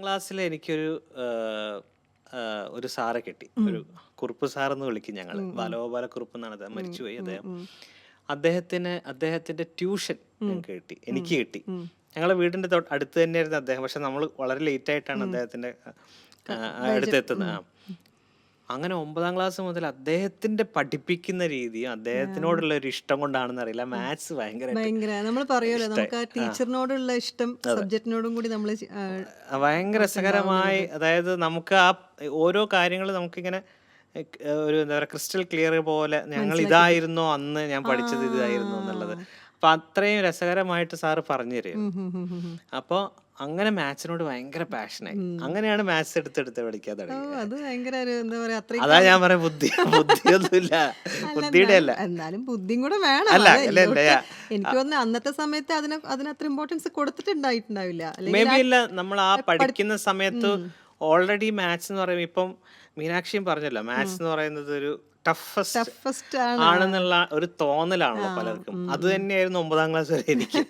ക്ലാസ്സിൽ എനിക്കൊരു ഒരു സാറെ കിട്ടി. ഒരു കുറുപ്പ് സാറെന്ന് വിളിക്കും ഞങ്ങൾ. ബാലഗോപാലക്കുറുപ്പ് എന്നാണ് അദ്ദേഹം, മരിച്ചുപോയി അദ്ദേഹം. അദ്ദേഹത്തിന്റെ ട്യൂഷൻ ഞങ്ങൾക്ക് കിട്ടി, എനിക്ക് കിട്ടി. ഞങ്ങളെ വീടിന്റെ അടുത്ത് തന്നെയായിരുന്നു അദ്ദേഹം. പക്ഷെ നമ്മൾ വളരെ ലേറ്റ് ആയിട്ടാണ് അദ്ദേഹത്തിന്റെ അടുത്തെത്തുന്നത്. അങ്ങനെ 9ാം ക്ലാസ് മുതൽ അദ്ദേഹത്തിന്റെ പഠിപ്പിക്കുന്ന രീതിയും അദ്ദേഹത്തിനോടുള്ള ഒരു ഇഷ്ടം കൊണ്ടാണെന്ന് അറിയില്ല, മാത്സ് ഭയങ്കര നമ്മൾ പറയുമല്ലോ, നമുക്ക് ആ ടീച്ചറിനോടുള്ള ഇഷ്ടം സബ്ജക്റ്റിനോടും കൂടി നമ്മൾ ഭയങ്കര രസകരമായി. അതായത് നമുക്ക് ആ ഓരോ കാര്യങ്ങൾ നമുക്കിങ്ങനെ ഒരു എന്താ പറയുക, ക്രിസ്റ്റൽ ക്ലിയർ പോലെ ഞങ്ങൾ ഇതായിരുന്നു അന്ന് ഞാൻ പഠിച്ചത് ഇതായിരുന്നു എന്നുള്ളത്. അപ്പൊ അത്രയും രസകരമായിട്ട് സാറ് പറഞ്ഞു തരും. അപ്പോൾ അങ്ങനെ മാത്സിനോട് ഭയങ്കര പാഷനായി. അങ്ങനെയാണ് മാത്സ് എടുത്തെടുത്ത് പഠിക്കാൻ തുടങ്ങി. അത് ഭയങ്കര ഒരു എന്താ പറയാ, അതാ ഞാൻ പറയാം, ബുദ്ധിയൊന്നുമില്ല, ബുദ്ധിയുടെ അല്ല. എന്നാലും ബുദ്ധിയും കൂടെ വേണം. അല്ല അത് അല്ല അല്ല എനിക്ക് തോന്നുന്നു അന്നത്തെ സമയത്ത് അതിനത്ര ഇമ്പോർട്ടൻസ് കൊടുത്തിട്ടുണ്ടായിട്ടുണ്ടാവില്ല. മേ ബി ഇല്ല, നമ്മൾ ആ പഠിക്കുന്ന സമയത്ത് ഓൾറെഡി മാത്സ് എന്ന് പറയുമ്പോൾ, ഇപ്പം മീനാക്ഷിയും പറഞ്ഞല്ലോ, മാത്സ് എന്ന് പറയുന്നത് ഒരു ടഫസ്റ്റ് ടഫസ്റ്റ് ആണ്. ആണെന്നുള്ള ഒരു തോന്നലാണല്ലോ പലർക്കും. അത് തന്നെയായിരുന്നു 9ാം ക്ലാസ് വരെ എനിക്ക്.